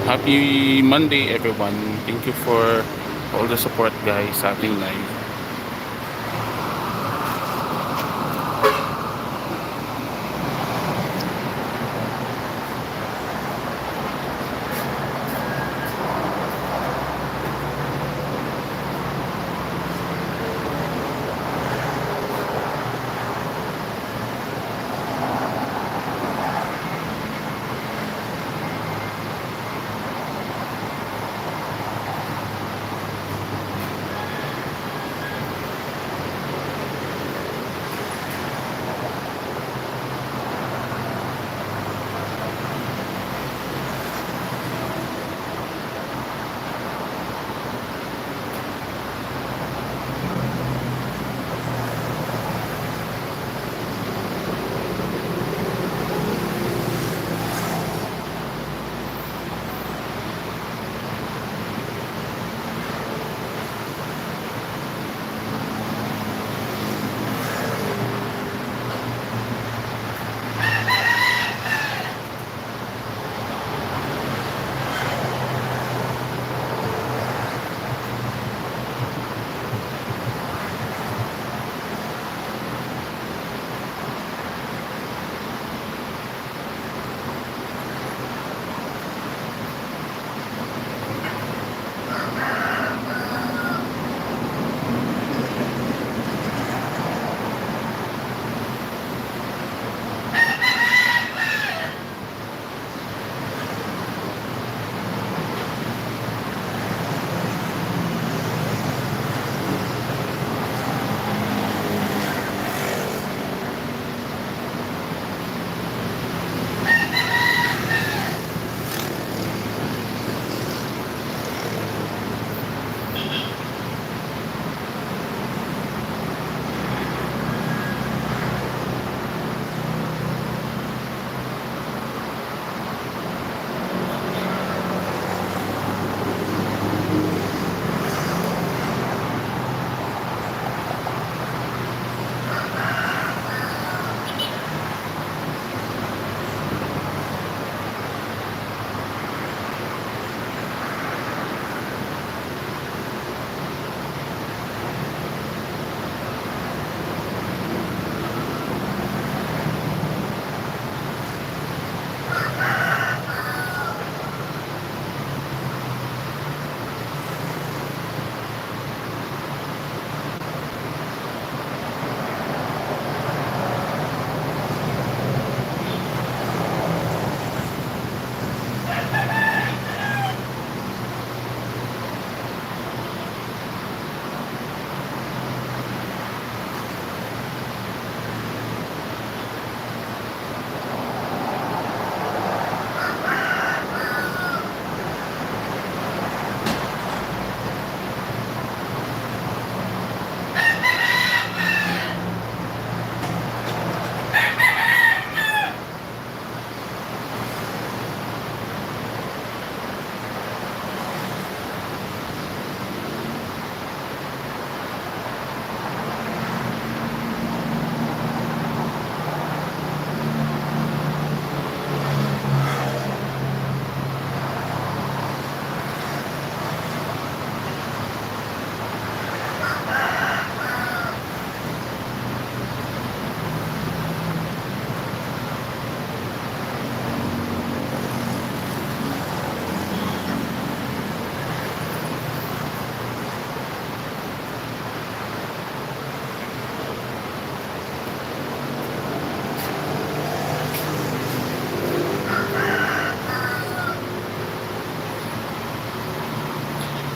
Happy Monday everyone. Thank you for all the support guys sa ating live.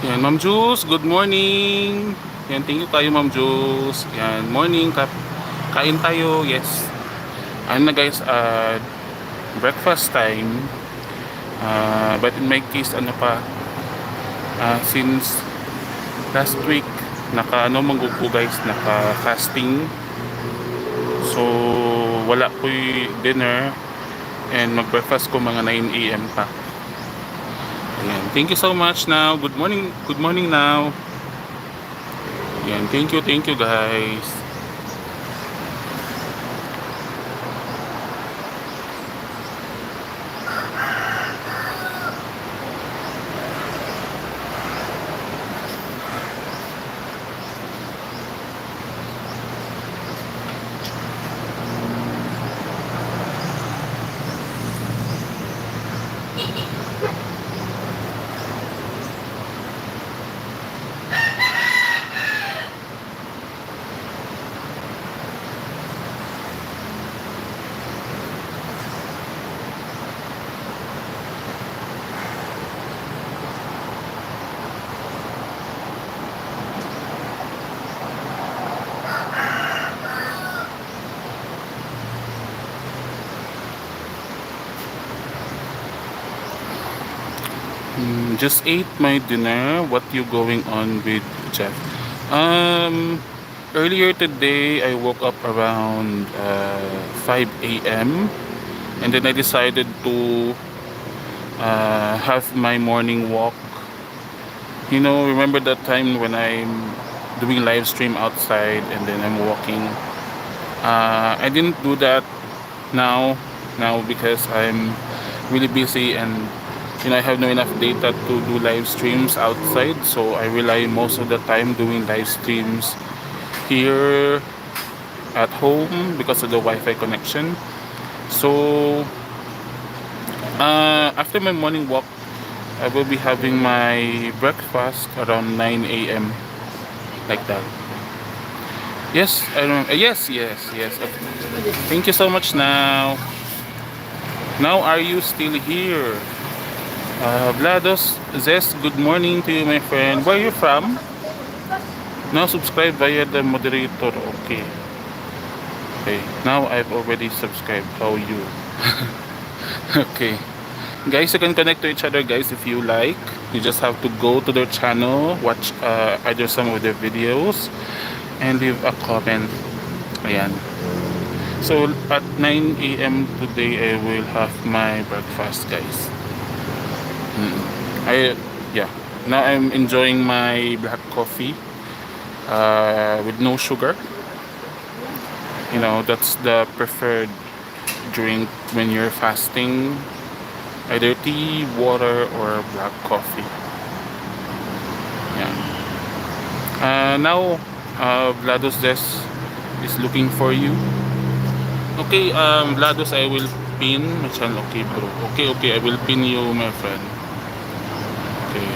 Yan, Ma'am Juice, good morning. Yan, thank you tayo Ma'am Juice. Yan, morning, kain tayo, yes. Ano na guys, breakfast time. But in my case, ano pa, since last week, manggugo guys, naka fasting. So, wala po yung dinner. And mag-breakfast ko mga 9 AM pa. Ayan. Thank you so much now. Good morning now. Ayan. Thank you guys. Just ate my dinner. What you going on with, Jeff? Earlier today, I woke up around 5 a.m. and then I decided to have my morning walk. Remember that time when I'm doing live stream outside and then I'm walking? I didn't do that now because I'm really busy, and I have no enough data to do live streams outside, so I rely most of the time doing live streams here at home because of the Wi-Fi connection. So after my morning walk, I will be having my breakfast around 9 a.m. like that. Yes, I don't. Yes. Okay. Thank you so much. Now, are you still here? Vlados Zes, good morning to you, my friend. Where are you from? Now subscribe via the moderator. Okay. Okay. Now I've already subscribed. How you? Okay. Guys, you can connect to each other, guys, if you like. You just have to go to their channel, watch either some of their videos, and leave a comment. Ayan. So at 9 a.m. today, I will have my breakfast, guys. I Yeah. Now I'm enjoying my black coffee with no sugar. That's the preferred drink when you're fasting. Either tea, water, or black coffee. Yeah. Now, Vlados Des is looking for you. Okay, Vlados, I will pin my channel. Okay, bro. Okay, I will pin you, my friend. Okay.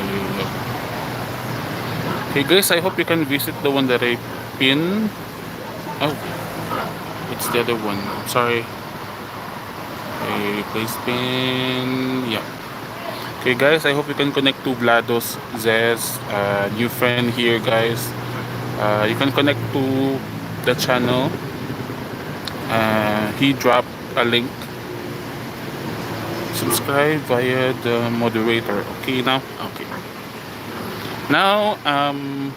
Okay, guys, I hope you can visit the one that I pin. Oh, it's the other one. Sorry. Okay, place pin. Yeah. Okay, guys, I hope you can connect to Vlados Zez, new friend here, guys. You can connect to the channel. He dropped a link. Subscribe via the moderator. Okay, now? Okay. Now,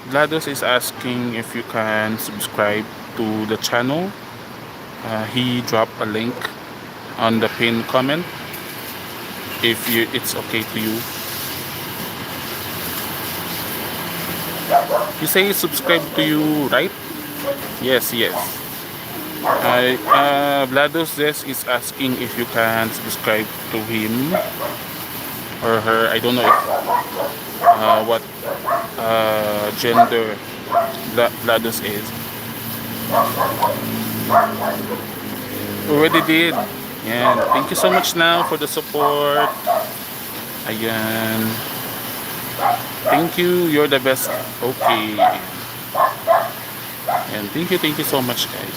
Vlados is asking if you can subscribe to the channel. He dropped a link on the pinned comment. If it's okay to you. You say subscribe to you, right? Yes. Vlados Des is asking if you can subscribe to him or her. I don't know if what gender Vlados is. Already did. And thank you so much now for the support. Ayan. Thank you. You're the best. Okay. And thank you so much, guys.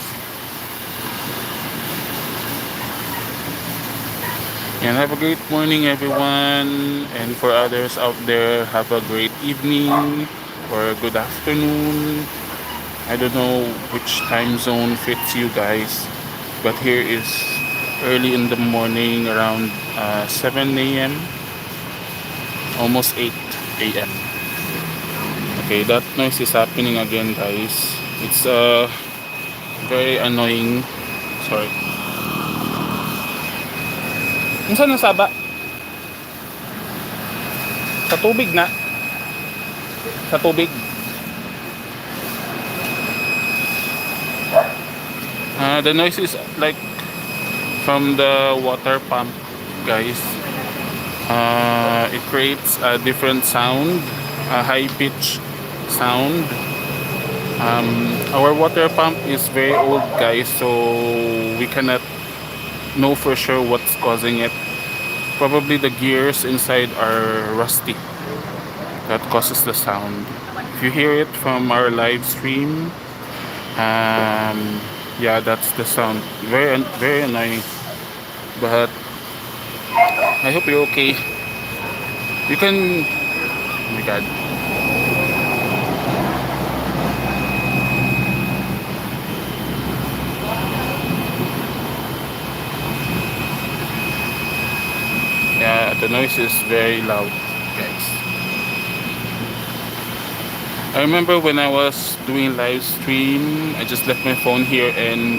And have a great morning, everyone. And for others out there, have a great evening or good afternoon. I don't know which time zone fits you guys, but here is early in the morning, around 7 a.m. almost 8 a.m. Okay, that noise is happening again, guys. It's very annoying. Sorry. Saan ang saba? Sa tubig na. Sa tubig. The noise is like from the water pump, guys. It creates a different sound, a high pitch sound. Our water pump is very old, guys, so we cannot know for sure what's causing it. Probably the gears inside are rusty. That causes the sound. If you hear it from our live stream, yeah, that's the sound. Very annoying. But I hope you're okay. You can. Oh my God. Yeah, the noise is very loud, guys. I remember when I was doing live stream, I just left my phone here and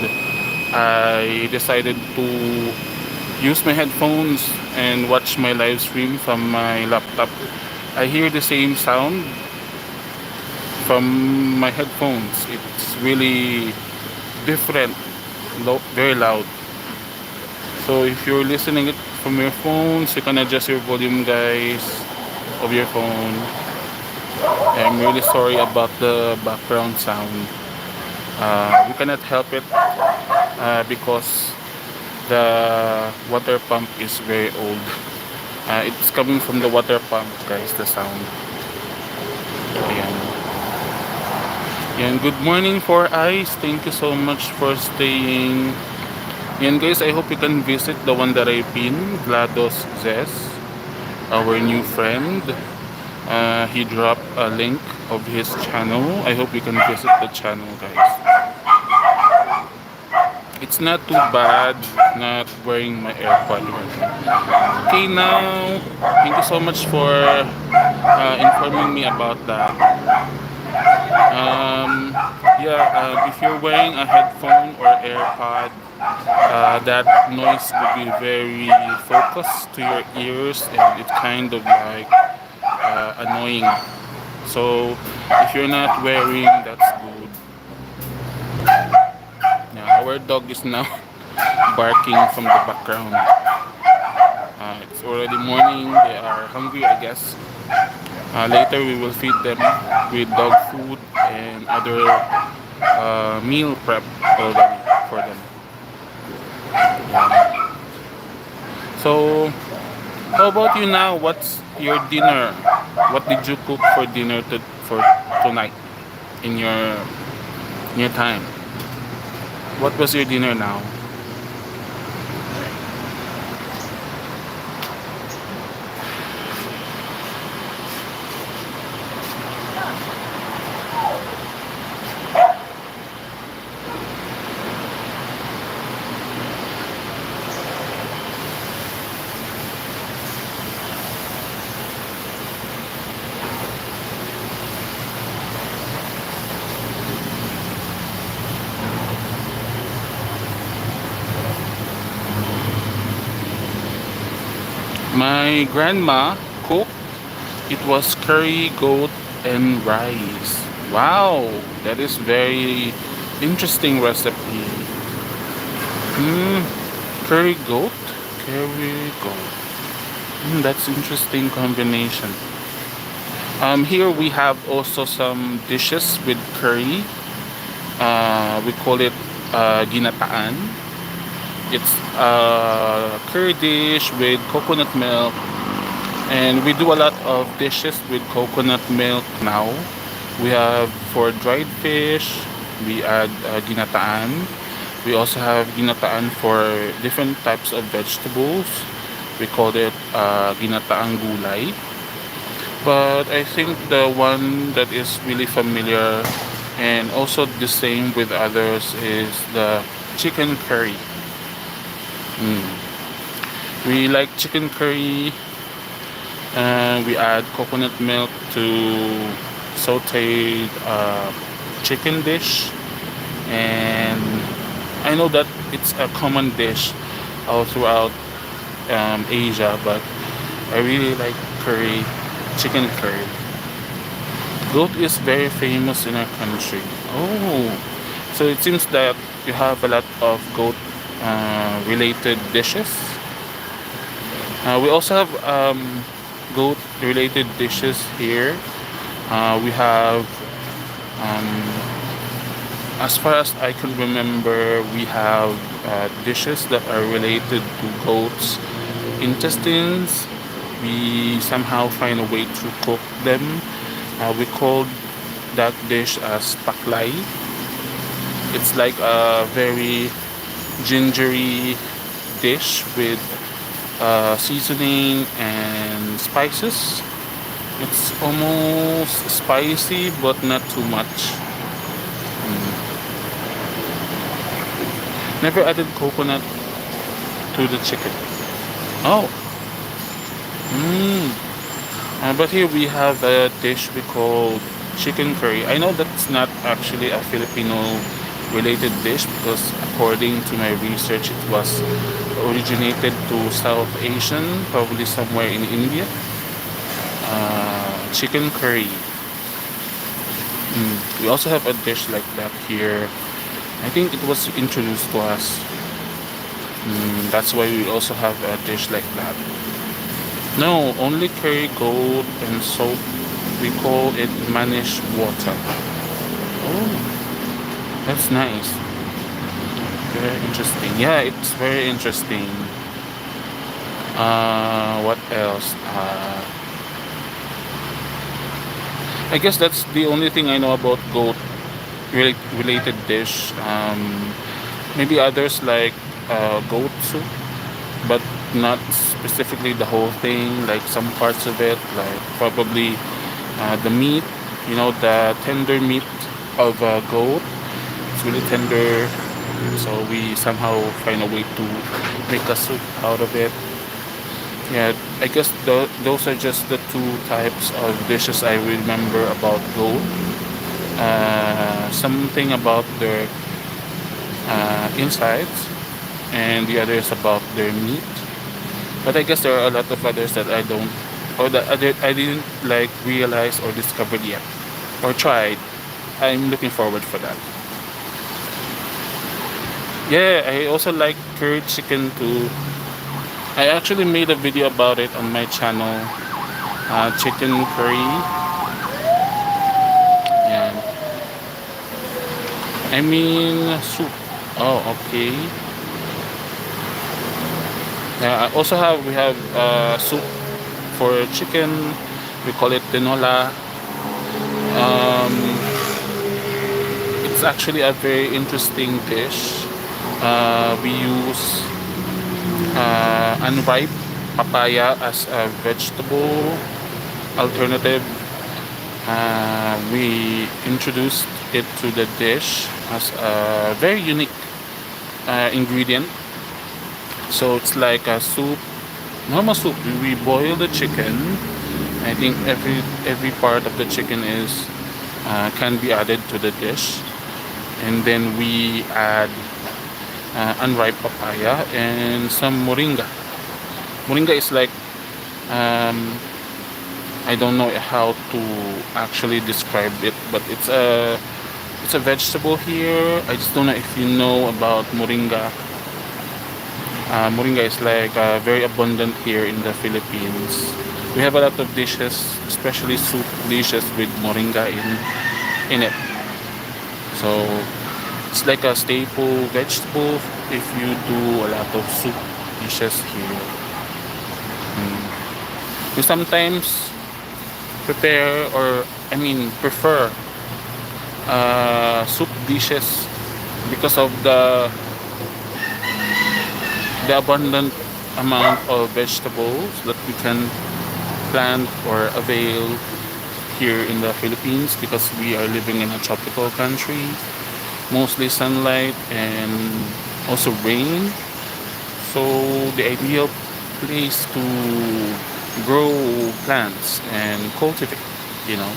I decided to use my headphones and watch my live stream from my laptop. I hear the same sound from my headphones. It's really different, very loud. So if you're listening it from your phones, you can adjust your volume, guys, of your phone. I'm really sorry about the background sound. We cannot help it because the water pump is very old. It's coming from the water pump, guys, the sound. Ayan. Yan, good morning for Ice. Thank you so much for staying. Yan guys, I hope you can visit the one that I pinned, GLaDOS Zes, our new friend. He dropped a link of his channel. I hope you can visit the channel, guys. It's not too bad not wearing my AirPod right now. Okay, now, thank you so much for informing me about that. Um, yeah, if you're wearing a headphone or AirPod, that noise will be very focused to your ears and it's kind of like annoying. So if you're not wearing, that's good. Yeah, our dog is now barking from the background. It's already morning. They are hungry, I guess. Later we will feed them with dog food and other meal prep already for them. Yeah. So, how about you now? What's your dinner? What did you cook for dinner for tonight in your time? What was your dinner now? My grandma cooked. It was curry, goat, and rice. Wow, that is very interesting recipe. Hmm, curry goat, curry goat. That's interesting combination. Here we have also some dishes with curry. We call it ginataan. It's a curry dish with coconut milk, and we do a lot of dishes with coconut milk now. We have for dried fish, we add ginataan. We also have ginataan for different types of vegetables. We call it ginataang gulay. But I think the one that is really familiar and also the same with others is the chicken curry. Mm. We like chicken curry. We add coconut milk to sauteed chicken dish, and I know that it's a common dish all throughout Asia, but I really like curry, chicken curry. Goat is very famous in our country. Oh, so it seems that you have a lot of goat related dishes. We also have goat related dishes here. We have, um, as far as I can remember, we have dishes that are related to goats' intestines. We somehow find a way to cook them. We call that dish as paklay. It's like a very gingery dish with seasoning and spices. It's almost spicy but not too much. Never added coconut to the chicken. Oh, but here we have a dish we call chicken curry. I know that's not actually a Filipino related dish because according to my research it was originated to South Asian, probably somewhere in India. Chicken curry. We also have a dish like that here. I think it was introduced to us. That's why we also have a dish like that. No, only curry, goat, and soap. We call it manish water. Oh, that's nice. Very interesting. Yeah, it's very interesting. What else? I guess that's the only thing I know about goat related dish. Maybe others like goat soup, but not specifically the whole thing. Like some parts of it, like probably the meat. You know, the tender meat of a goat. It's really tender, so we somehow find a way to make a soup out of it. Yeah, I guess those are just the two types of dishes I remember about goat. Something about their insides, and the other is about their meat. But I guess there are a lot of others that I don't, or that I didn't like realize or discovered yet, or tried. I'm looking forward for that. Yeah, I also like curry chicken too. I actually made a video about it on my channel. Chicken curry. Yeah. I mean soup. Oh, okay. Yeah. We have soup for chicken. We call it tinola. Um, it's actually a very interesting dish. We use unripe papaya as a vegetable alternative. We introduced it to the dish as a very unique ingredient. So it's like a soup, normal soup. We boil the chicken. I think every part of the chicken is can be added to the dish, and then we add unripe papaya and some moringa. Moringa is like um, I don't know how to actually describe it, but it's a vegetable here. I just don't know if you know about moringa. Moringa is like very abundant here in the Philippines. We have a lot of dishes, especially soup dishes with moringa in it. So it's like a staple vegetable if you do a lot of soup dishes here. We sometimes prepare, or I mean prefer soup dishes because of the abundant amount of vegetables that we can plant or avail here in the Philippines, because we are living in a tropical country, mostly sunlight and also rain. So the ideal place to grow plants and cultivate, you know.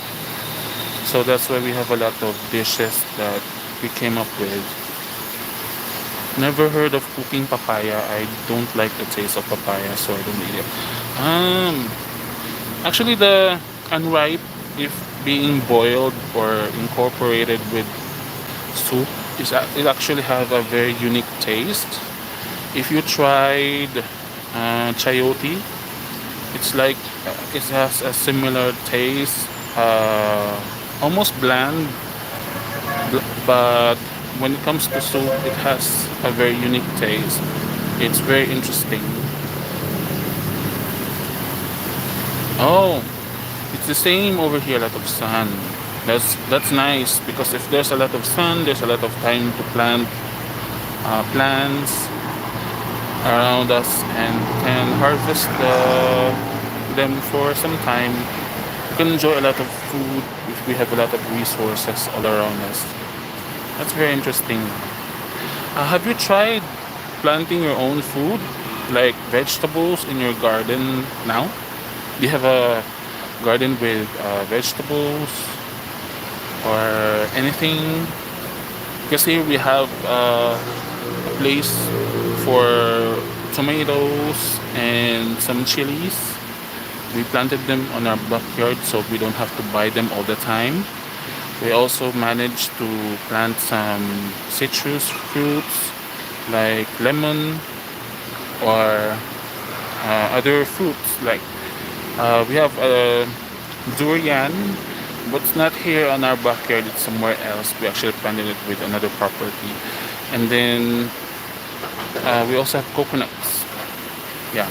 So that's why we have a lot of dishes that we came up with. Never heard of cooking papaya. I don't like the taste of papaya, so I don't eat it. Actually, the unripe, if being boiled or incorporated with soup, it actually have a very unique taste. If you tried chayote, it's like it has a similar taste, almost bland, but when it comes to soup, it has a very unique taste. It's very interesting. Oh, it's the same over here. A lot of sun. That's nice, because if there's a lot of sun, there's a lot of time to plant plants around us, and can harvest them for some time. We can enjoy a lot of food if we have a lot of resources all around us. That's very interesting. Have you tried planting your own food, like vegetables in your garden now? Do you have a garden with vegetables? or anything. Because here we have a place for tomatoes and some chilies. We planted them on our backyard so we don't have to buy them all the time. We also managed to plant some citrus fruits like lemon or other fruits like we have durian, but it's not here on our backyard, it's somewhere else. We actually planted it with another property. And then we also have coconuts. Yeah.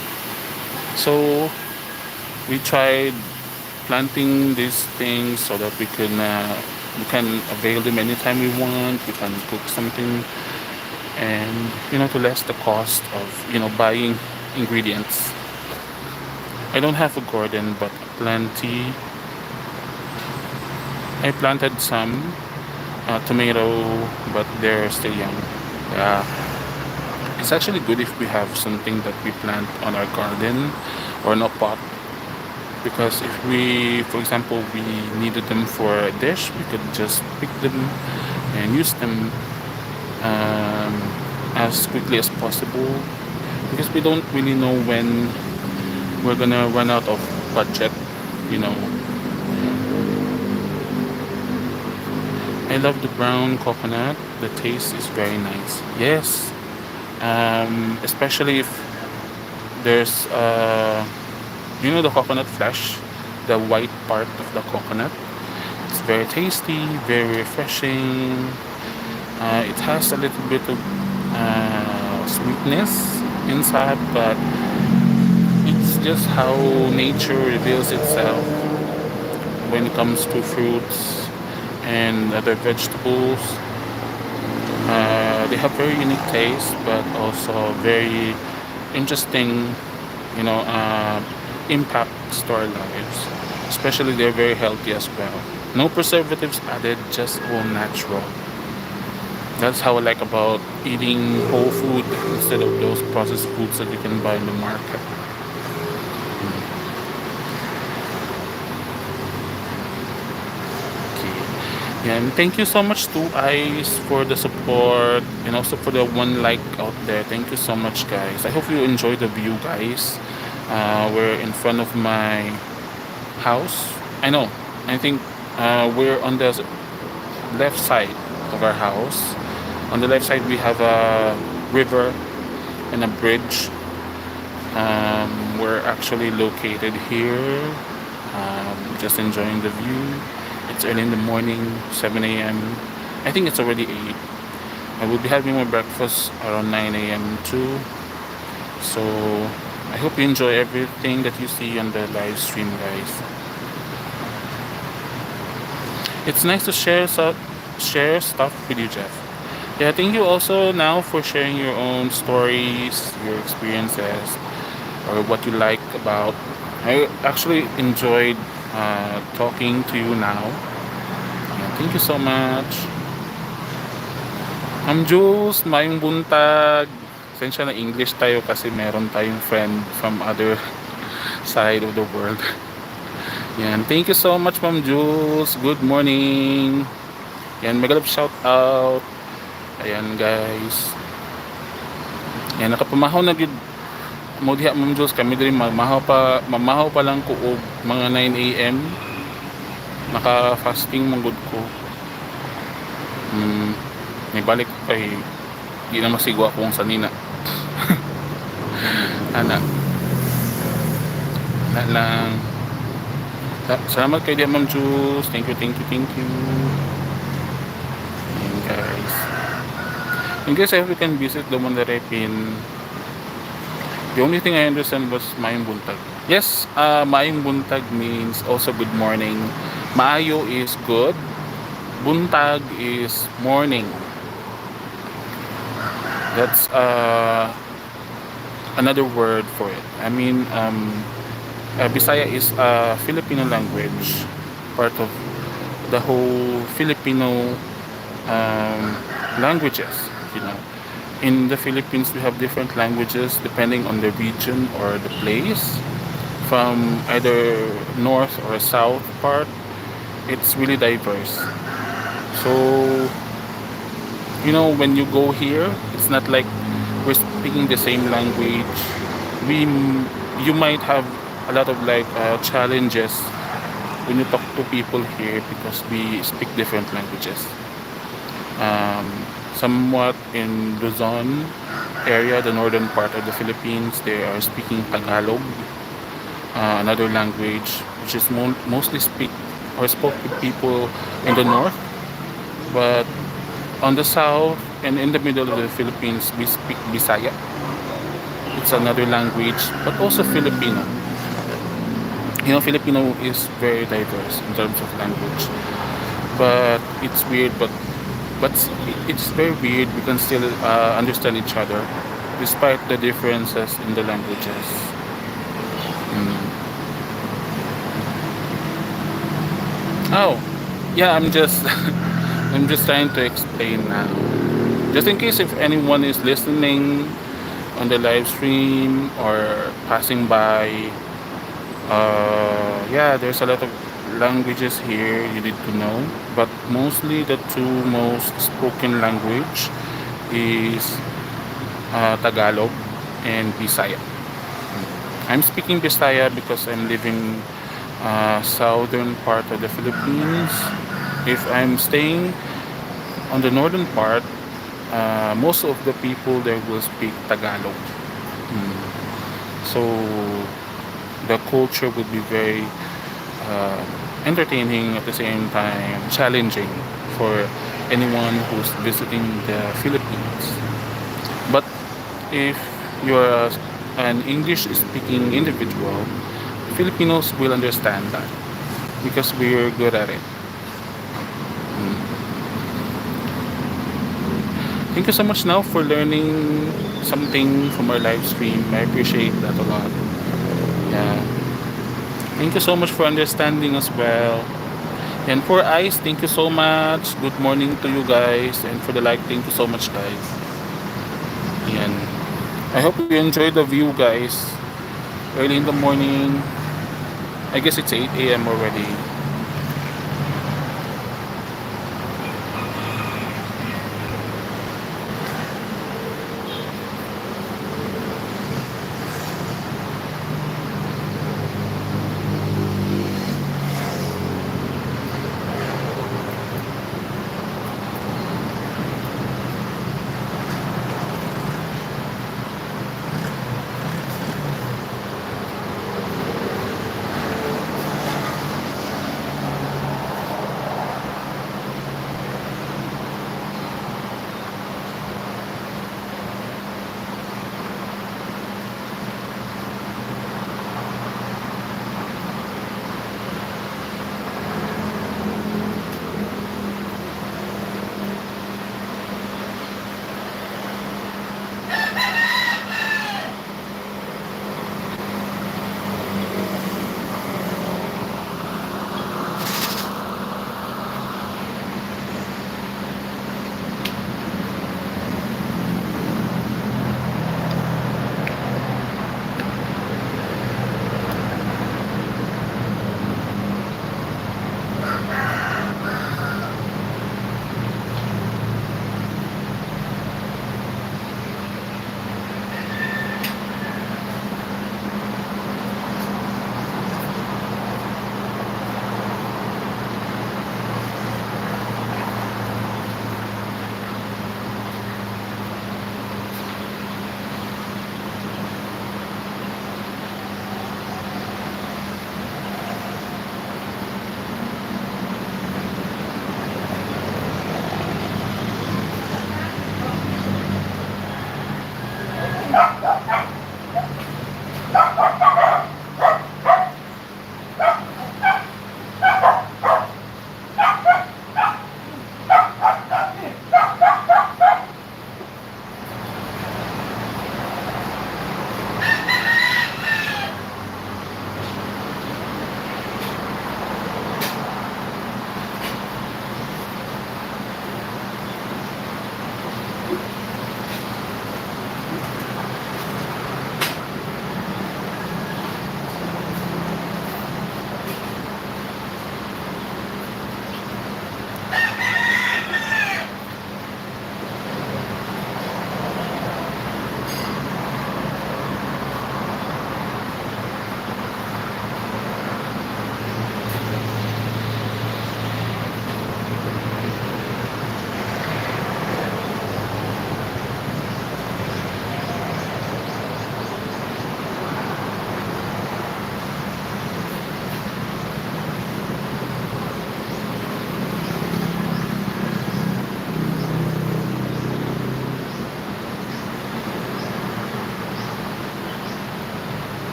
So we tried planting these things so that we can avail them anytime we want. We can cook something, and to less the cost of buying ingredients. I don't have a garden, but plenty. I planted some tomato, but they're still young. Yeah, it's actually good if we have something that we plant on our garden or in a pot, because if we, for example, we needed them for a dish, we could just pick them and use them um, as quickly as possible, because we don't really know when we're gonna run out of budget. you know I love the brown coconut. The taste is very nice. Yes, especially if there's the coconut flesh, the white part of the coconut. It's very tasty, very refreshing. It has a little bit of sweetness inside, but it's just how nature reveals itself when it comes to fruits and other vegetables. They have very unique taste, but also very interesting, impacts to our lives. Especially, they're very healthy as well. No preservatives added, just all natural. That's how I like about eating whole food instead of those processed foods that you can buy in the market. Okay. Yeah, and thank you so much to Ice for the support and also for the one like out there. Thank you so much, guys. I hope you enjoy the view, guys. We're in front of my house. I know. I think we're on the left side of our house. On the left side, we have a river and a bridge. We're actually located here, just enjoying the view. It's early in the morning, 7 a.m. I think it's already 8. I will be having my breakfast around 9 a.m. too. So I hope you enjoy everything that you see on the live stream, guys. It's nice to share stuff with you, Jeff. Yeah, thank you also now for sharing your own stories, your experiences, or what you like about. I actually enjoyed talking to you now. Yeah, thank you so much. Jules, mayong buntag. Essential na English tayo kasi meron tayong friend from other side of the world. Yan, thank you so much, Ma'am Jules. Good morning. Yan, magalap shout out. Ayan, guys. Yan, nakapamahaw na gid mo diha, Ma'am Jules. Kami diri mamahaw pa lang ko og mga 9 a.m. Naka-fasting manggod ko. May balik kay di na masigwa akong sanina. Ana. Na lang. Salamat kay Dia Ma'am Jules. Thank you. And guys, in case if we can visit the Mandarepin, the only thing I understand was Mayong Buntag. Yes, Mayong Buntag means also good morning. Maayo is good. Buntag is morning. That's another word for it. I mean, Bisaya is a Filipino language, part of the whole Filipino languages. In the Philippines, we have different languages depending on the region or the place. From either north or south part, it's really diverse. So, when you go here, it's not like we're speaking the same language. We, you might have a lot of like challenges when you talk to people here because we speak different languages. Um, Somewhat in Luzon area, the northern part of the Philippines, they are speaking Tagalog, another language which is mostly speak or spoke with people in the north. But on the south and in the middle of the Philippines, we speak Bisaya. It's another language, but also Filipino. Filipino is very diverse in terms of language, but it's weird. But it's very weird. We can still understand each other despite the differences in the languages. Mm. Oh, yeah. I'm just I'm just trying to explain now. Just in case if anyone is listening on the live stream or passing by, yeah, there's a lot of languages here you need to know, but mostly the two most spoken language is Tagalog and Bisaya. I'm speaking Bisaya because I'm living southern part of the Philippines. If I'm staying on the northern part, most of the people there will speak Tagalog. Mm. So the culture would be very uh, entertaining at the same time challenging for anyone who's visiting the Philippines. But if you're an English speaking individual, Filipinos will understand that because we're good at it. Mm. Thank you so much now for learning something from our live stream. I appreciate that a lot. Yeah. Thank you so much for understanding as well. And for Ice, thank you so much. Good morning to you guys. And for the like, thank you so much, guys. Yan. I hope you enjoy the view, guys. Early in the morning. I guess it's 8 a.m. already.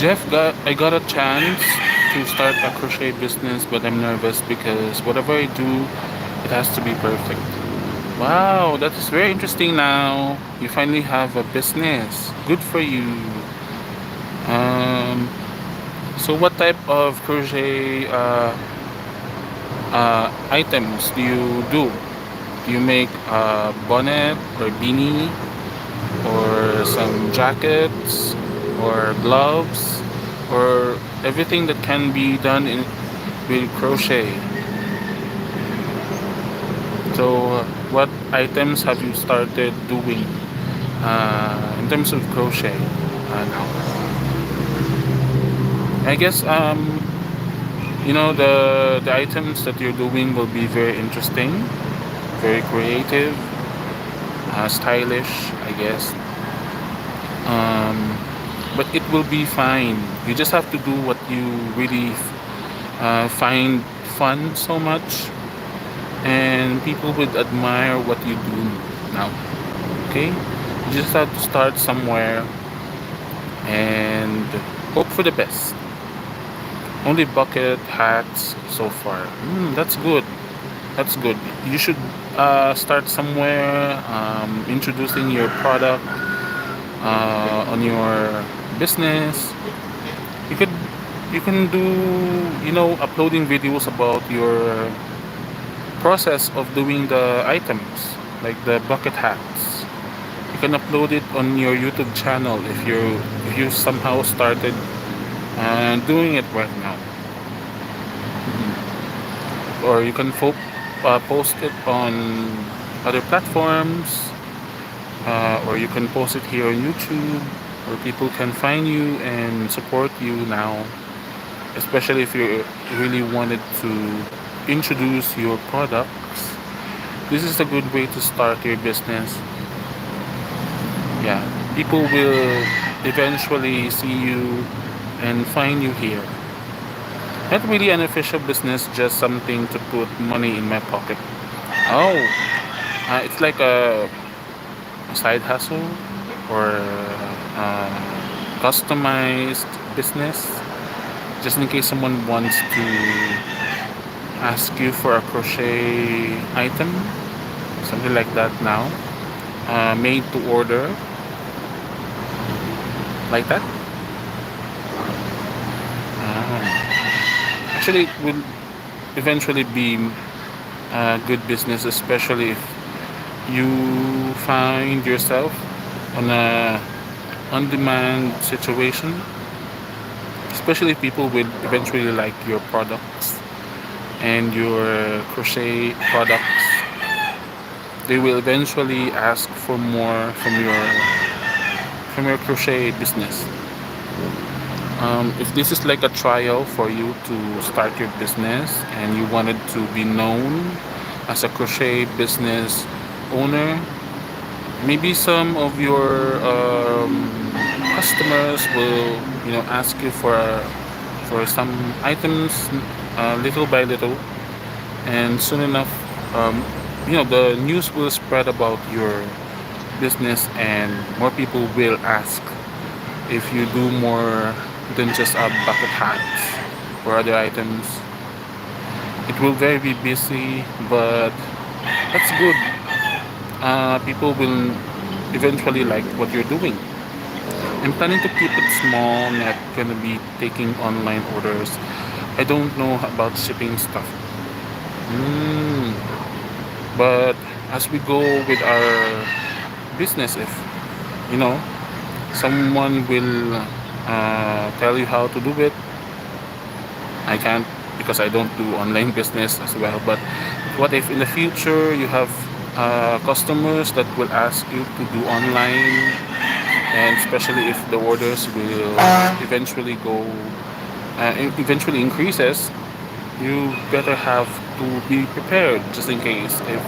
I got a chance to start a crochet business, but I'm nervous because whatever I do, it has to be perfect. Wow, that is very interesting now. You finally have a business. Good for you. Um, so what type of crochet items do you do? Do you make a bonnet or beanie or some jackets or gloves or everything that can be done in with crochet? So what items have you started doing in terms of crochet now? I guess the items that you're doing will be very interesting, very creative, stylish, I guess. But it will be fine. You just have to do what you really find fun so much, and people would admire what you do now. Okay, you just have to start somewhere and hope for the best. Only bucket hats so far. That's good. That's good. You should start somewhere, introducing your product on your business. You could you can do uploading videos about your process of doing the items like the bucket hats. You can upload it on your YouTube channel if you somehow started doing it right now. Or you can post it on other platforms, or you can post it here on YouTube, where people can find you and support you now, especially if you really wanted to introduce your products. This is a good way to start your business. Yeah, people will eventually see you and find you here. Not really an official business, just something to put money in my pocket. Oh, it's like a side hustle or customized business, just in case someone wants to ask you for a crochet item, something like that now, made to order, like that. Actually, it will eventually be a good business, especially if you find yourself on a on-demand situation, especially if people will eventually like your products and your crochet products. They will eventually ask for more from your crochet business. If this is like a trial for you to start your business and you wanted to be known as a crochet business owner, maybe some of your customers will ask you for some items, little by little, and soon enough, the news will spread about your business and more people will ask if you do more than just a bucket hats or other items. It will very be busy, but that's good. People will eventually like what you're doing. I'm planning to keep it small, not gonna be taking online orders. I don't know about shipping stuff. Mm, but as we go with our business, if you know someone will tell you how to do it, I can't because I don't do online business as well. But what if in the future you have customers that will ask you to do online, and especially if the orders will eventually increases, you better have to be prepared just in case if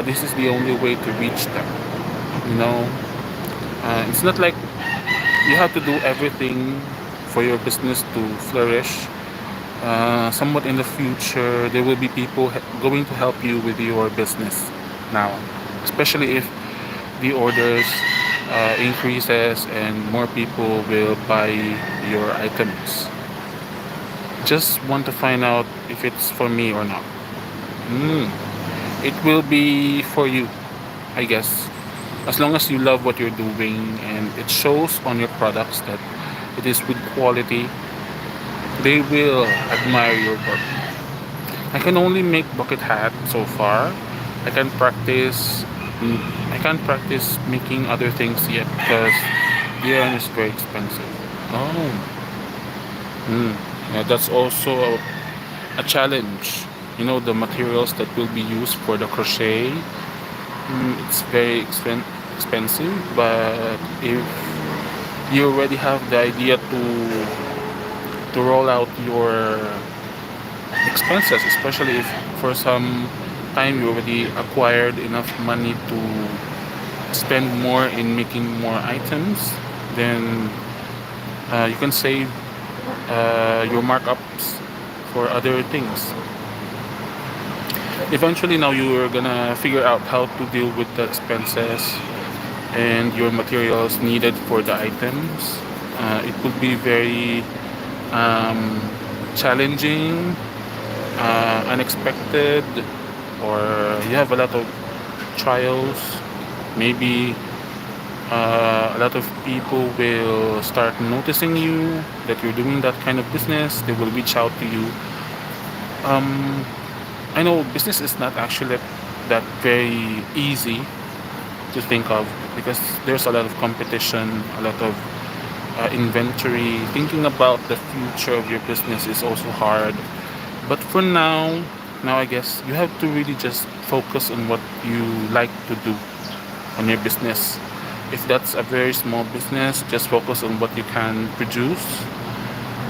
this is the only way to reach them. You know, it's not like you have to do everything for your business to flourish. Somewhat in the future, there will be people going to help you with your business now, especially if the orders increases and more people will buy your items. Just want to find out if it's for me or not. Mm, it will be for you, I guess. As long as you love what you're doing and it shows on your products that it is with quality, they will admire your work. I can only make bucket hat so far. I can practice. I can't practice making other things yet because yarn is very expensive. Oh, yeah, that's also a challenge. The materials that will be used for the crochet. It's very expensive, but if you already have the idea to roll out your expenses, especially if for some time you already acquired enough money to spend more in making more items, then you can save your markups for other things. Eventually, now you're gonna figure out how to deal with the expenses and your materials needed for the items. It could be very um, challenging, unexpected, or you have a lot of trials. Maybe a lot of people will start noticing you that you're doing that kind of business. They will reach out to you. Um, I know business is not actually that very easy to think of because there's a lot of competition, a lot of inventory. Thinking about the future of your business is also hard. But for now I guess you have to really just focus on what you like to do on your business. If that's a very small business, just focus on what you can produce,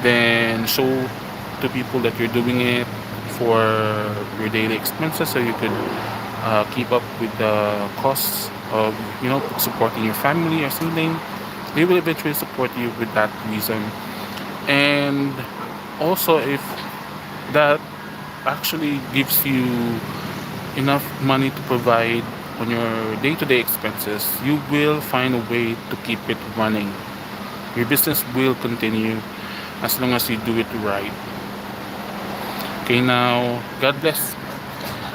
then show to people that you're doing it for your daily expenses so you could keep up with the costs of supporting your family or something. They will eventually support you with that reason. And also, if that actually gives you enough money to provide on your day-to-day expenses, you will find a way to keep it running. Your business will continue as long as you do it right. Okay, now God bless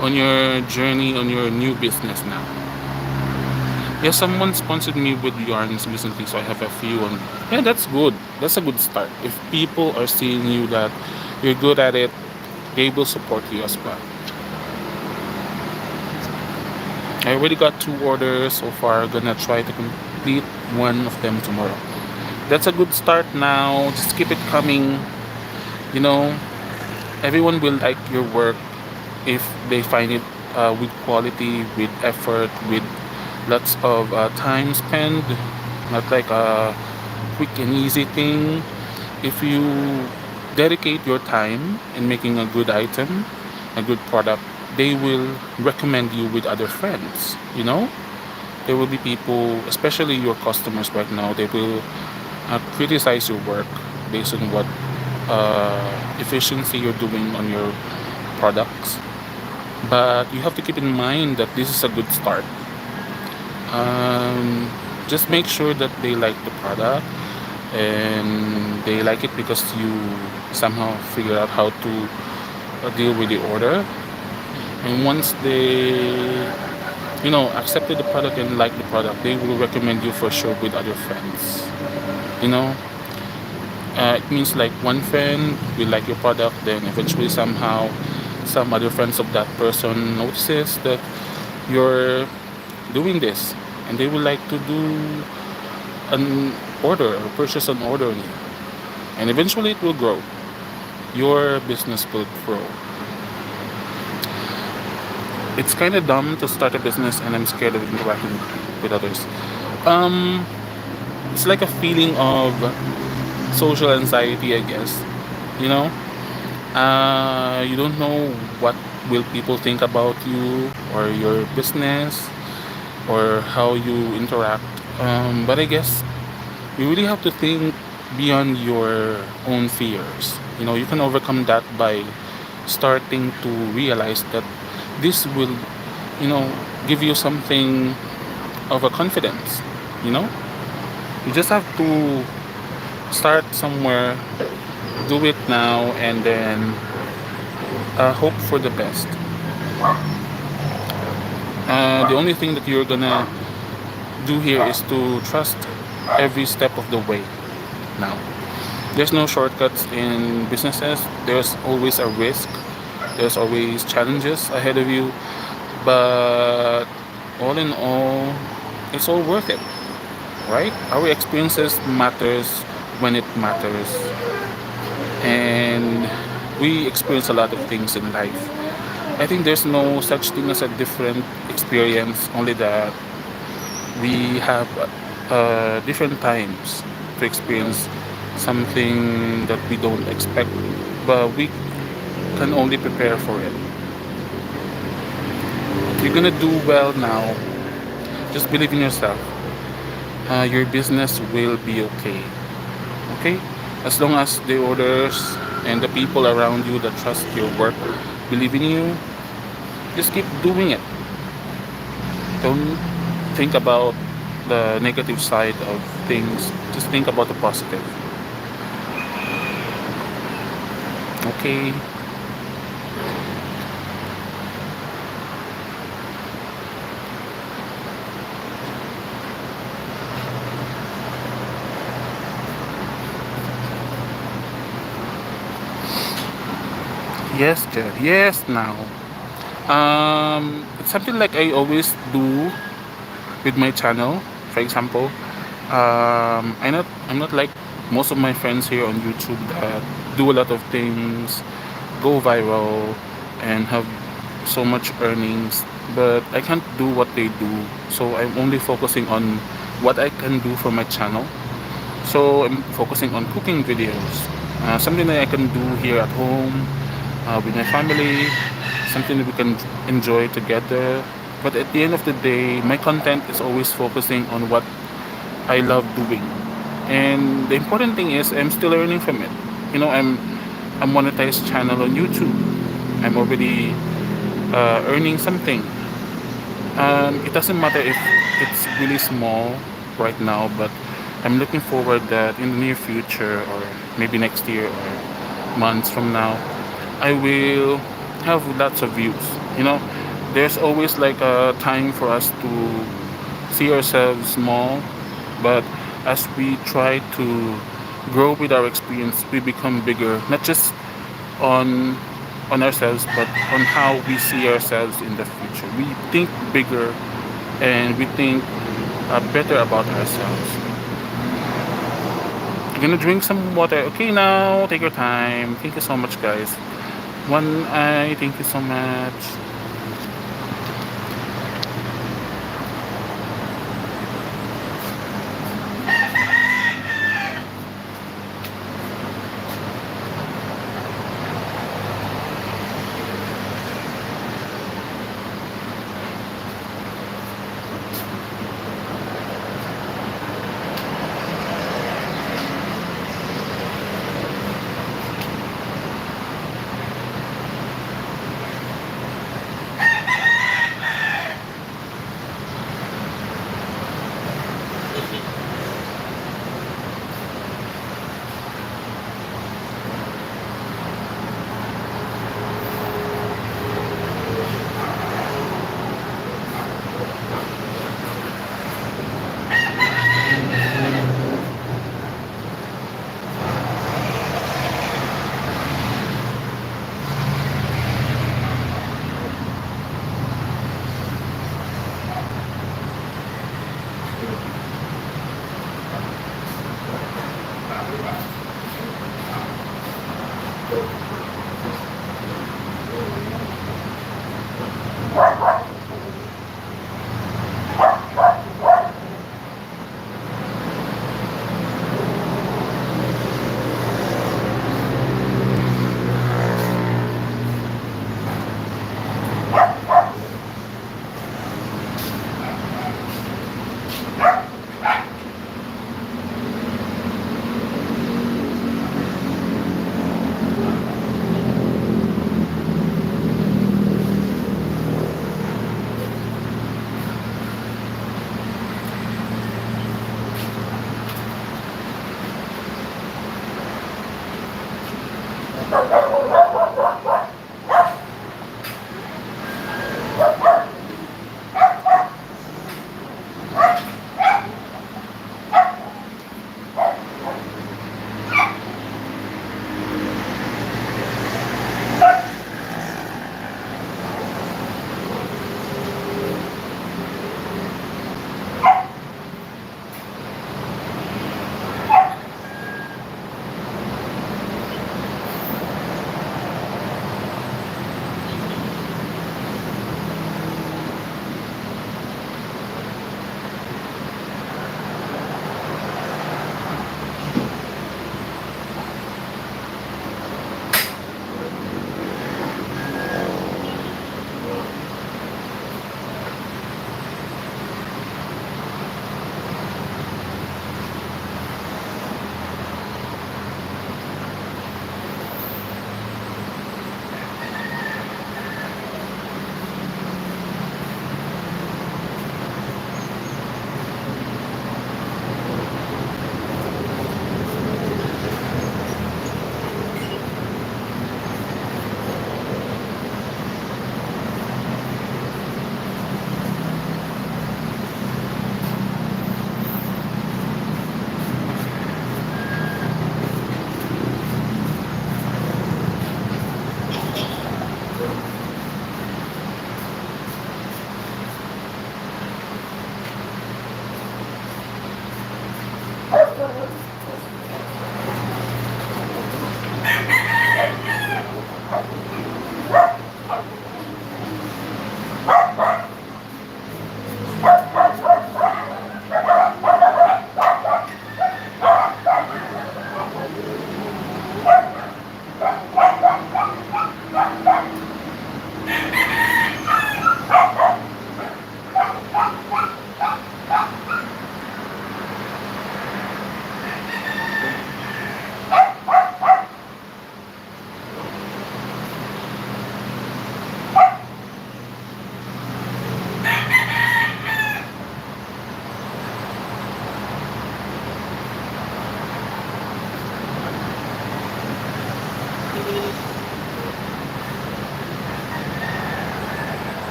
on your journey on your new business now. Yeah, someone sponsored me with yarns recently, so I have a few on. Yeah, that's good. That's a good start. If people are seeing you that you're good at it, they will support you as well. I already got 2 orders so far. Gonna try to complete one of them tomorrow. That's a good start now. Just keep it coming. You know, everyone will like your work if they find it with quality, with effort, with lots of time spent, not like a quick and easy thing. If you dedicate your time in making a good item, a good product, they will recommend you with other friends. There will be people, especially your customers right now, they will criticize your work based on what efficiency you're doing on your products. But you have to keep in mind that this is a good start. Just make sure that they like the product and they like it because you somehow figure out how to deal with the order. And once they accepted the product and like the product, they will recommend you for sure with other friends. you know it means like one friend will like your product, then eventually somehow some other friends of that person notices that you're doing this, and they would like to do an order or purchase an order on you, and eventually it will grow. Your business will grow. It's kind of dumb to start a business and I'm scared of interacting with others. um it's like a feeling of social anxiety, I guess. you know you don't know what will people think about you or your business or how you interact. But I guess you really have to think beyond your own fears. You can overcome that by starting to realize that this will, you know, give you something of a confidence. You know, you just have to start somewhere, do it now, and then hope for the best. The only thing that you're gonna do here is to trust every step of the way now. There's no shortcuts in businesses. There's always a risk. There's always challenges ahead of you. But all in all, it's all worth it, right? Our experiences matters when it matters. And we experience a lot of things in life. I think there's no such thing as a different experience, only that we have different times to experience something that we don't expect, but we can only prepare for it. You're gonna do well now. Just believe in yourself. Your business will be okay. Okay? As long as the orders and the people around you that trust your work believe in you, just keep doing it. Don't think about the negative side of things. Just think about the positive. Okay? Yes, Jed. Yes, now. It's something like I always do with my channel. For example, I'm not like most of my friends here on YouTube that do a lot of things, go viral, and have so much earnings. But I can't do what they do, so I'm only focusing on what I can do for my channel. So I'm focusing on cooking videos, something that I can do here at home with my family, something that we can enjoy together. But at the end of the day, my content is always focusing on what I love doing. And the important thing is I'm still earning from it. I'm a monetized channel on YouTube. I'm already earning something. It doesn't matter if it's really small right now, but I'm looking forward that in the near future or maybe next year or months from now, I will have lots of views. You know, there's always like a time for us to see ourselves small, but as we try to grow with our experience, we become bigger, not just on on ourselves, but on how we see ourselves in the future. We think bigger and we think better about ourselves. You're gonna drink some water. Okay, now take your time. Thank you so much, guys. One eye. Thank you so much.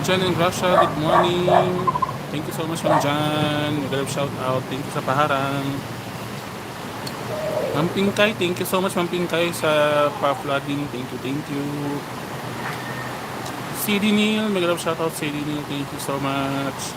Jan and Gracia, good morning. Thank you so much, Ma'am Jan. Mag-love shout out. Thank you sa paharang. Ma'am Pinkay, thank you so much, Ma'am Pinkay, sa pa-flooding. Thank you, thank you. CD Neil, mag-love shout out, CD Neil. Thank you so much.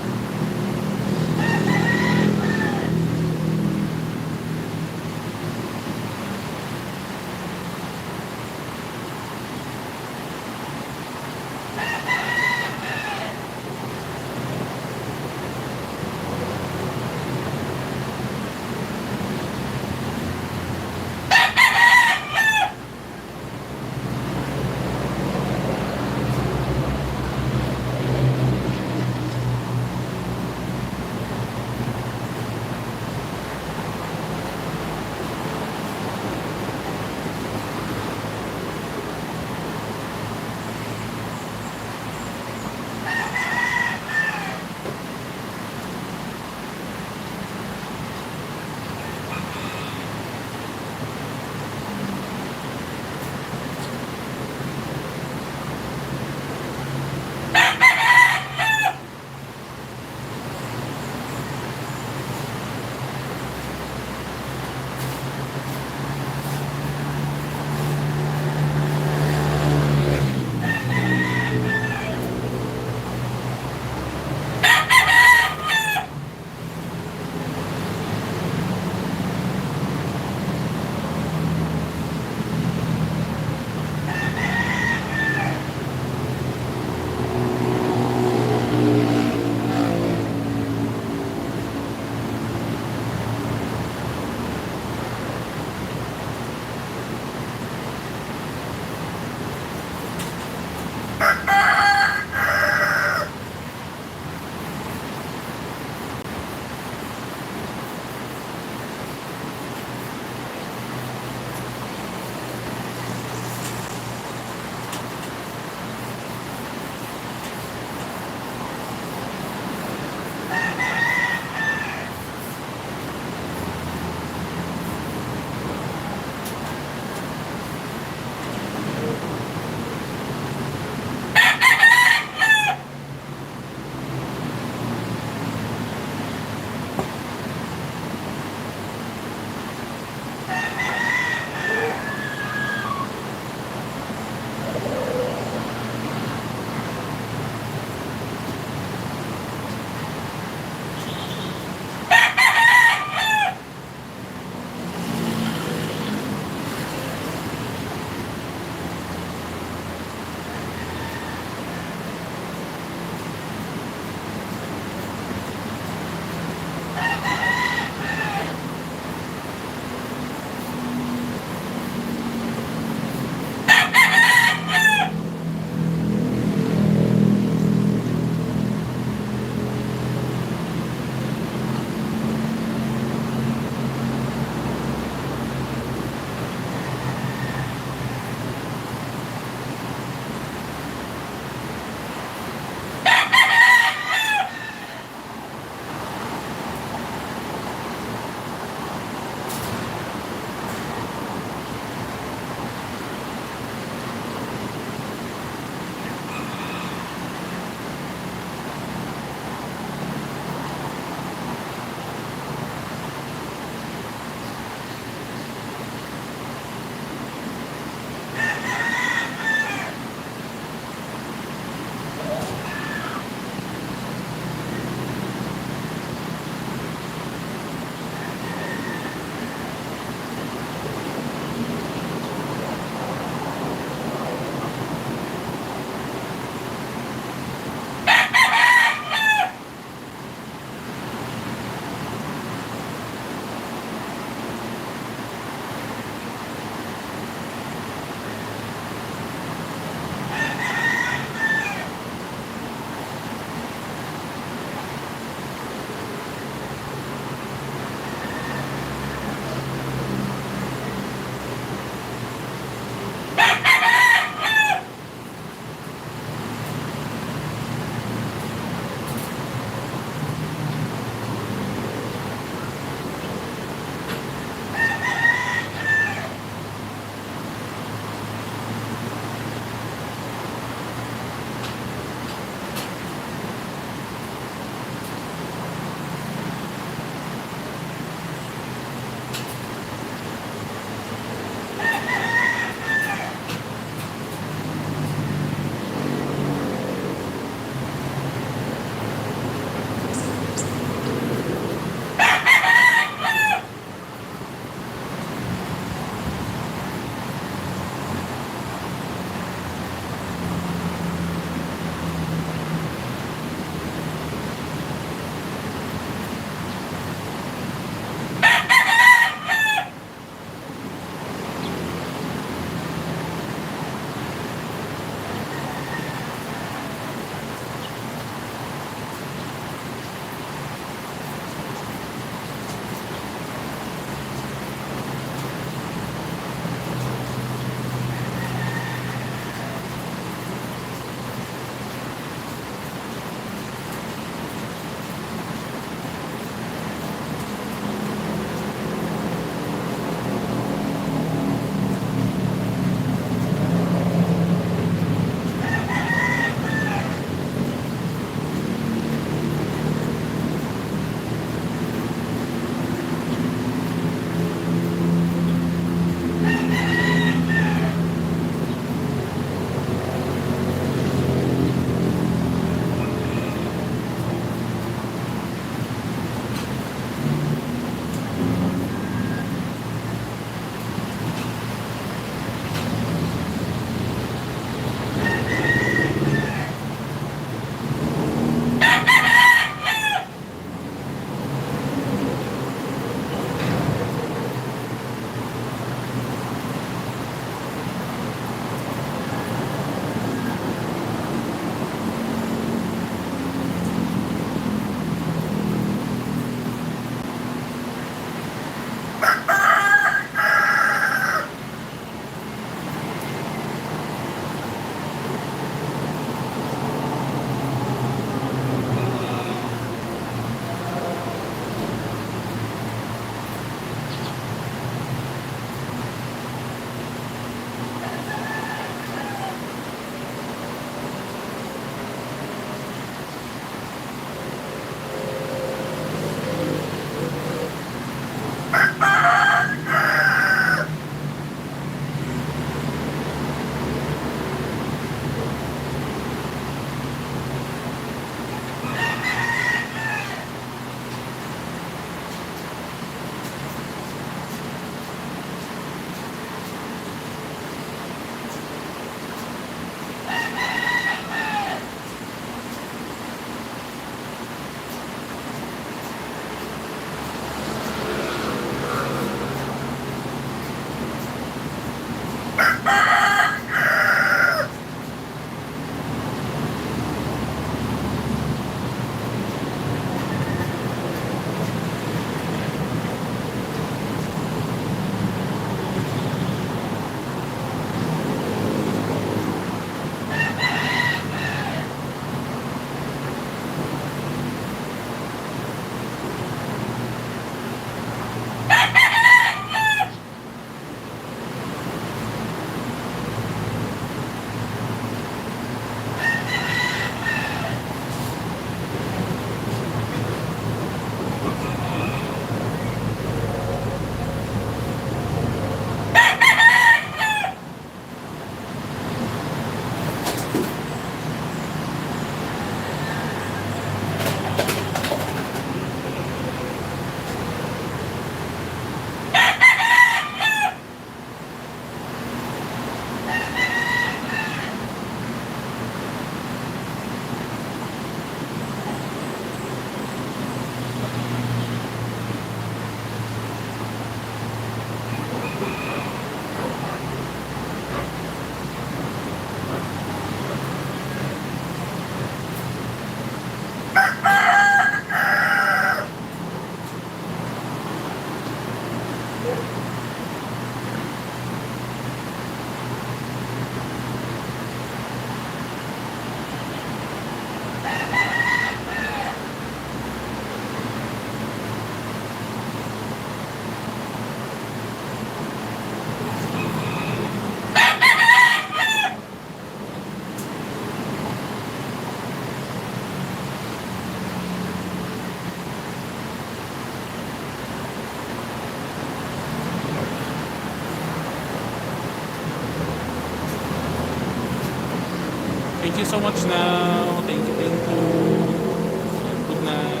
Thank you so much now. Thank you, thank you. Good night.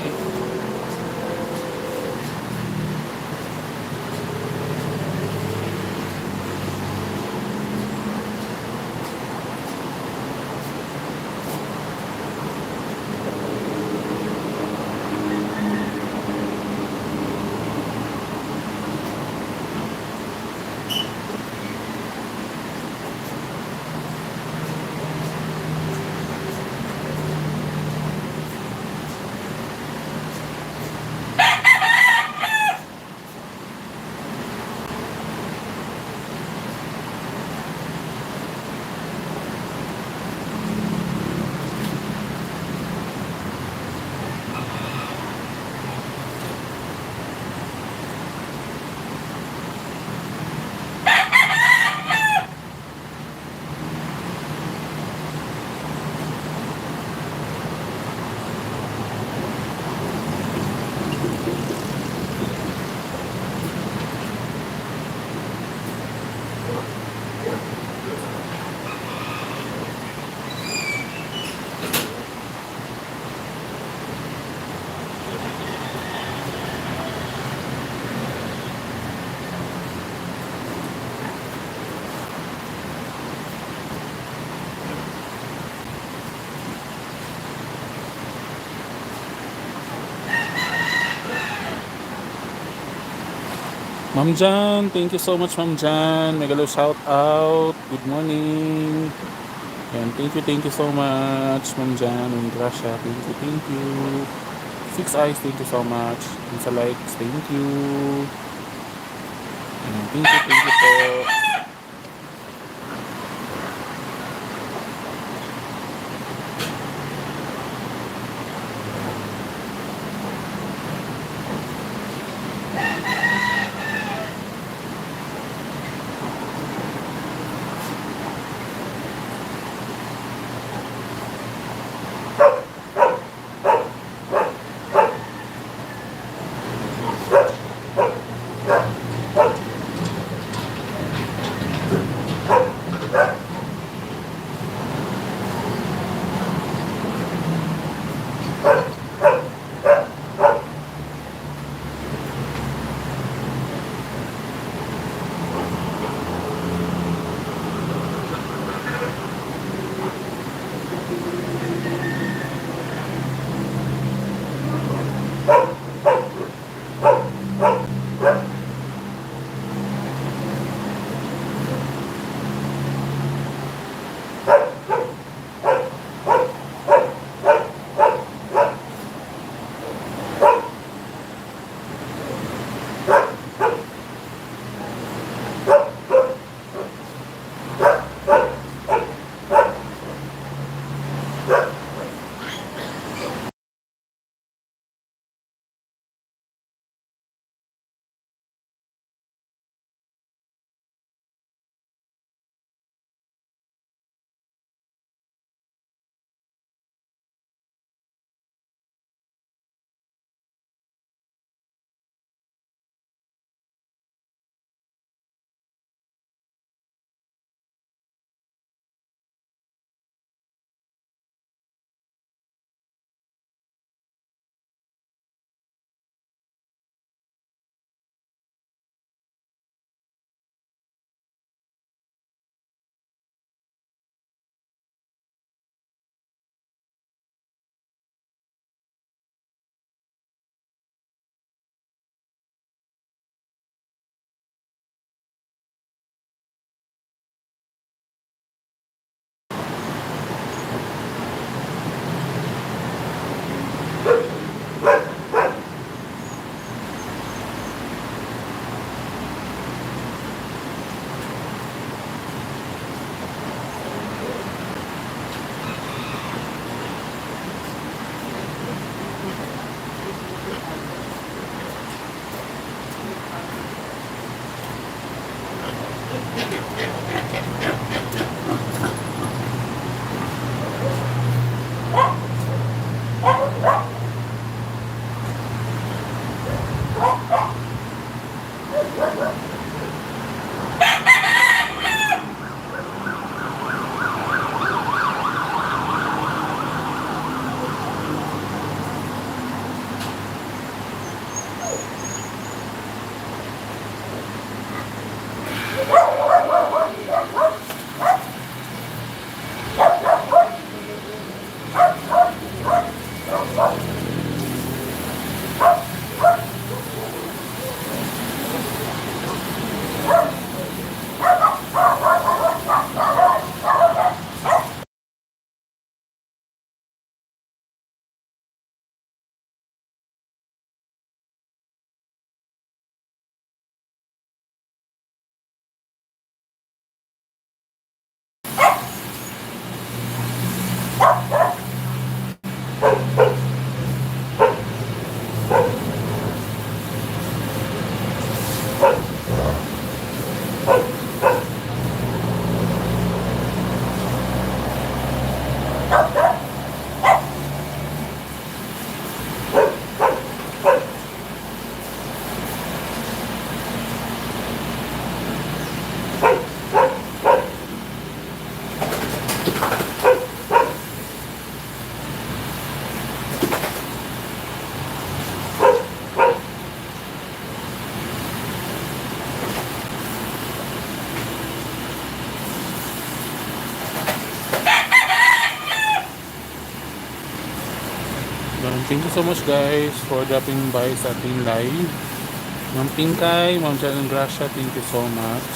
Ma'am Jan, thank you so much, Ma'am Jan. Mega love shout out. Good morning. And thank you so much, Ma'am Jan and Gracia. Thank you. Six Eyes, thank you so much. And sa likes, thank you. And thank you po. Thank you so much guys for dropping by sa ating live. Ma'am Pinkay, Ma'am Jan and Gracia, thank you so much.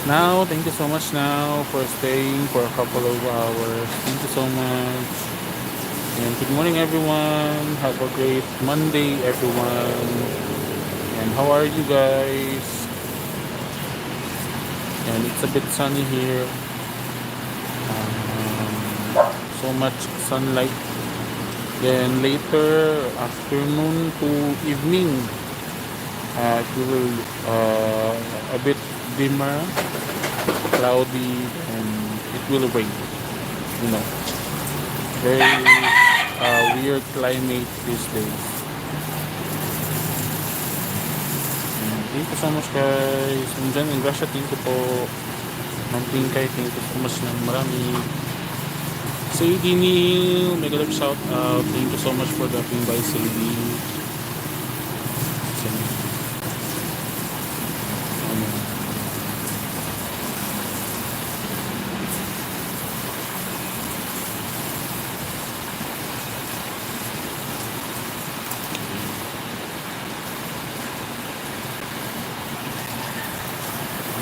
Now, thank you so much now for staying for a couple of hours. Thank you so much. And good morning everyone. Have a great Monday everyone. And how are you guys? And it's a bit sunny here. So much sunlight. Then later afternoon to evening, it will a bit dimmer, cloudy, and it will rain. You know, very weird climate these days. And thank you so much guys. And dyan, and Gracia, thank you po. Ma'am Pinkay, thank you so much ng marami. Sadie Neil, mega love shout out. Thank you so much for dropping by, Sadie.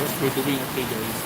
Yes, we're doing okay guys.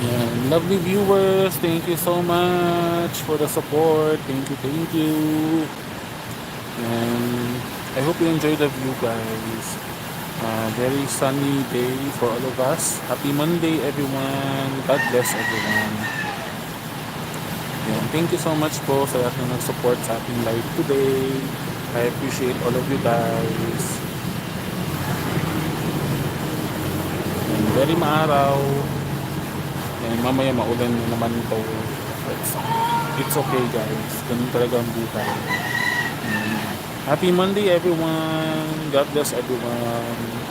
Yan. Lovely viewers, thank you so much for the support. Thank you, thank you. And I hope you enjoy the view, guys. Very sunny day for all of us. Happy Monday, everyone. God bless everyone. Yan. Thank you so much po sa lahat na nag-support sa ating live today. I appreciate all of you guys. Yan. Very maaraw. Yan. Mamaya maulan na naman ito. It's okay, guys. Ganun talaga ang buhay. Happy Monday, everyone. God bless everyone.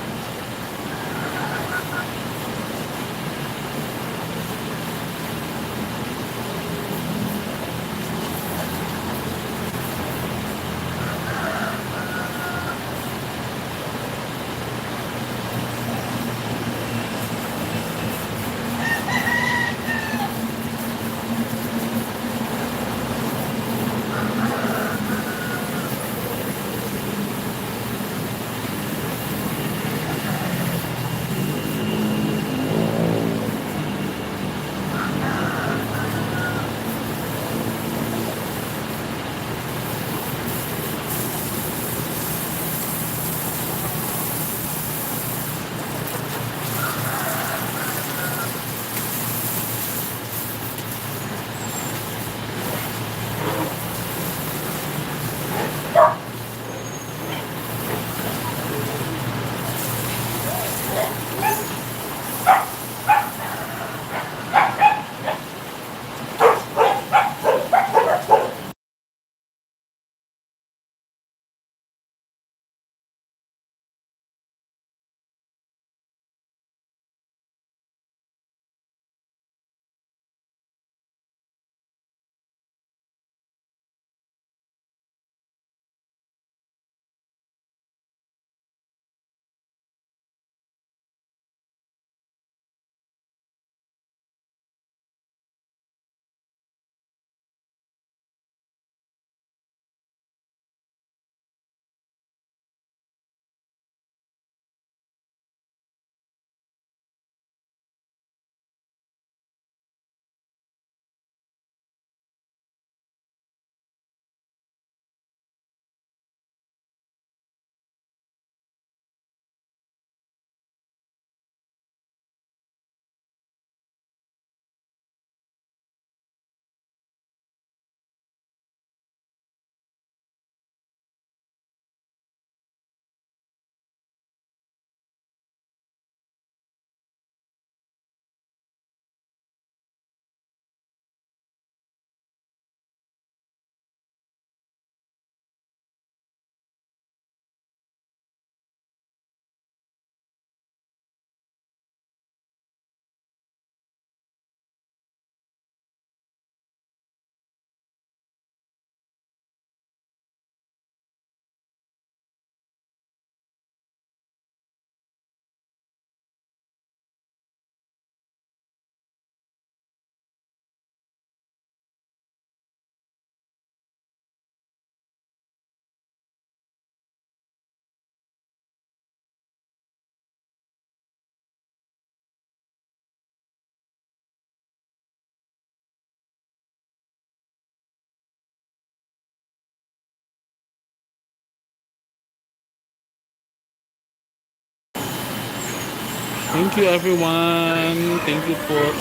Thank you everyone. Thank you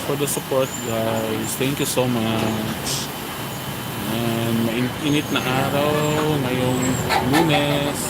for the support guys. Thank you so much. And mainit na araw ngayong Lunes.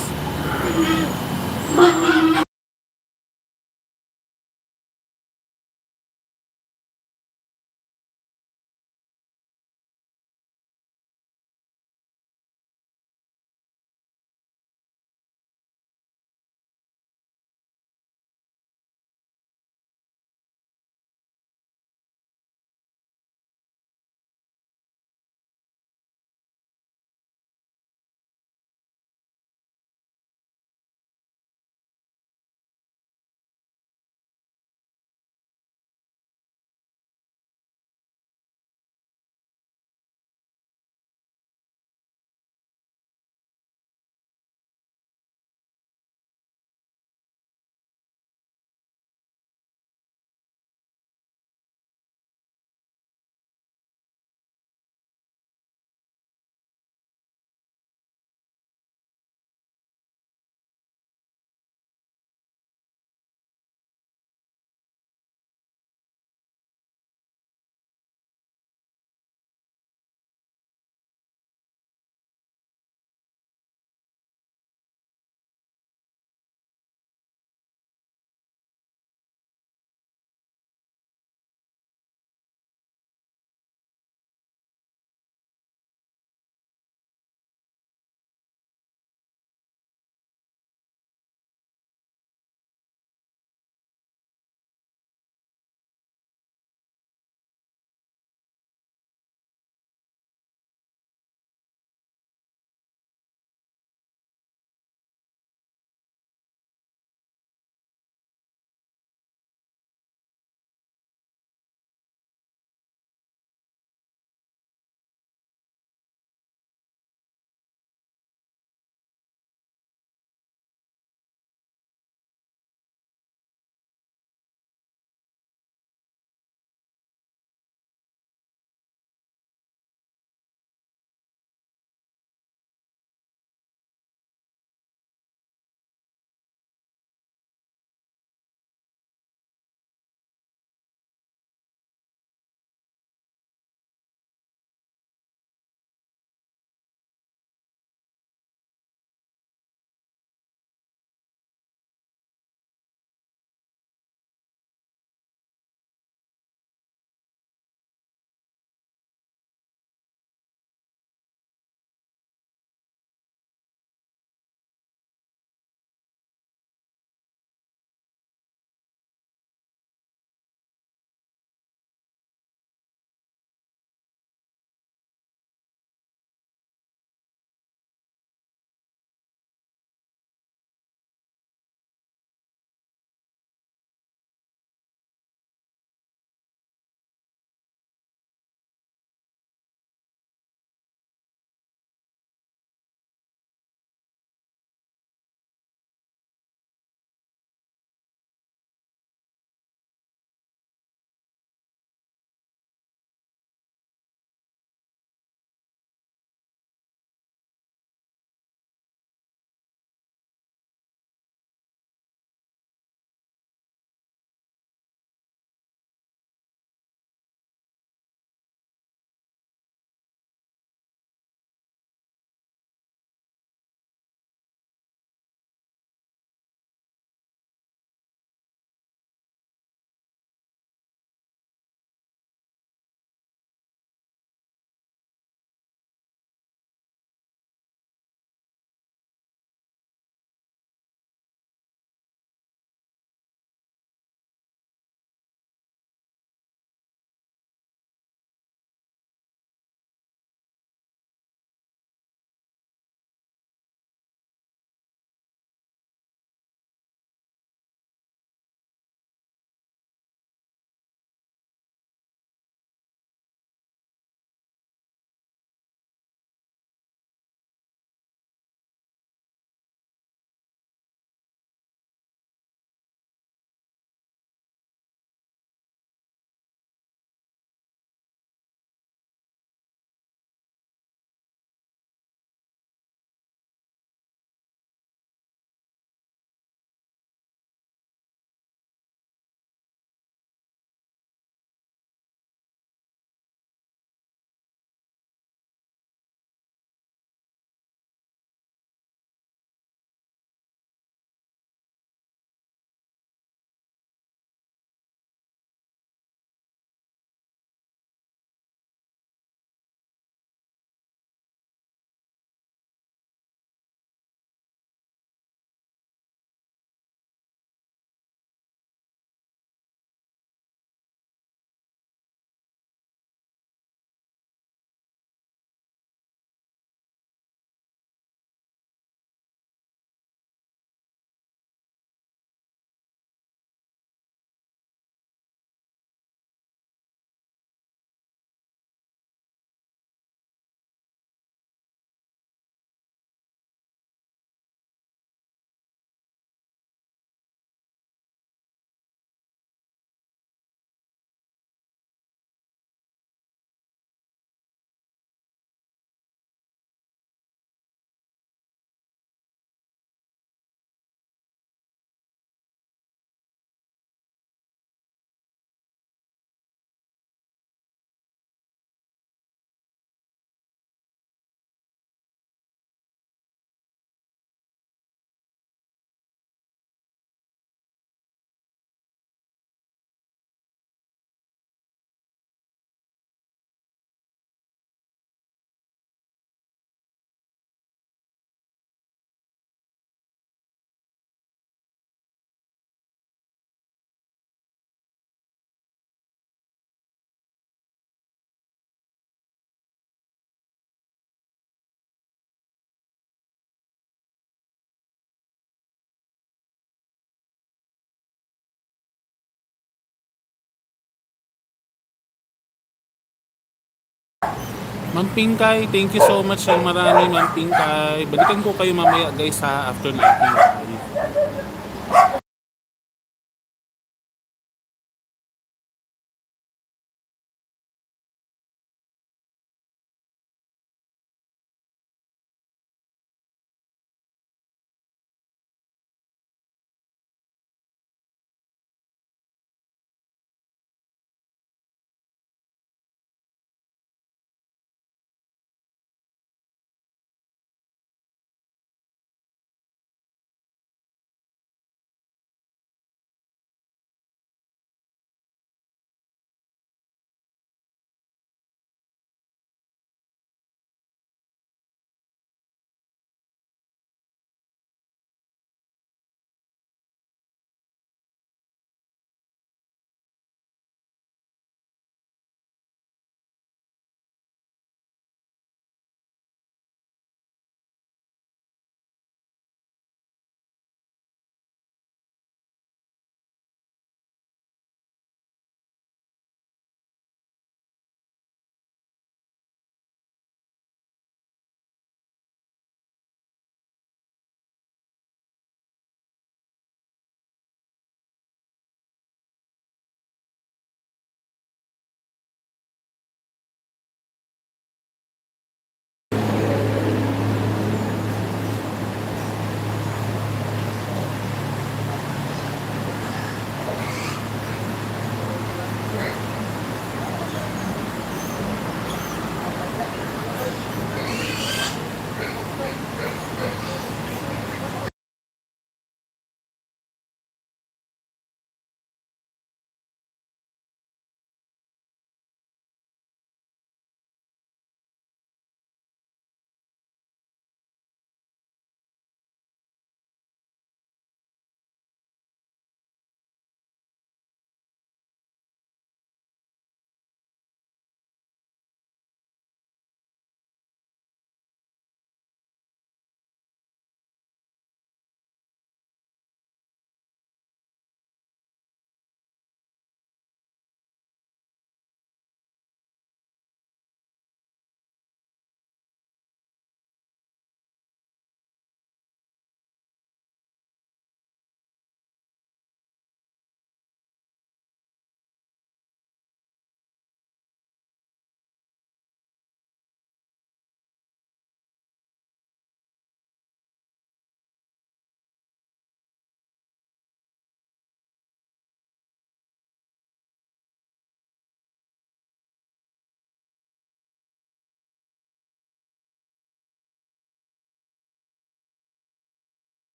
Ma'am Pinkay, thank you so much ng marami, Ma'am Pinkay. Balikan ko kayo mamaya guys ha, after ng aking live.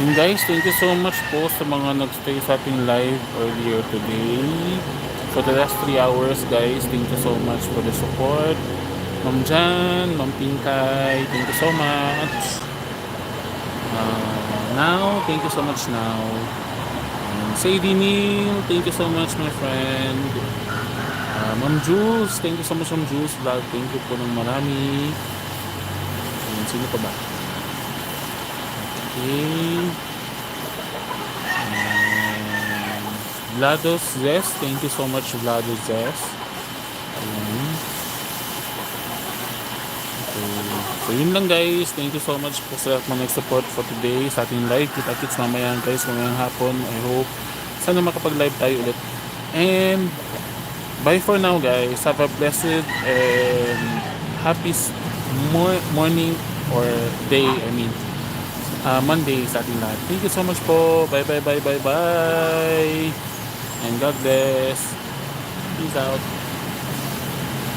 And guys, thank you so much po sa mga nagstay sa ating live earlier today. For the last 3 hours guys, thank you so much for the support. Ma'am Jan, Ma'am Pinkay, thank you so much. Now, thank you so much now. And Sadie Neil, thank you so much my friend. Ma'am Jules, thank you so much Ma'am Jules vlog, thank you po ng marami. And sino pa ba? Okay. Vlados Zes, thank you so much Vlados Zes. Ayan. Okay. So yun lang guys, thank you so much po sa lahat ng nag-support for today sa ating live. Kita-kits mamaya guys, mamayang hapon. I hope sana makapag-live tayo ulit. And bye for now guys. Have a blessed and happy morning or day, Monday sa ating lahat. Thank you so much po. Bye bye bye bye bye. And God bless. Peace out.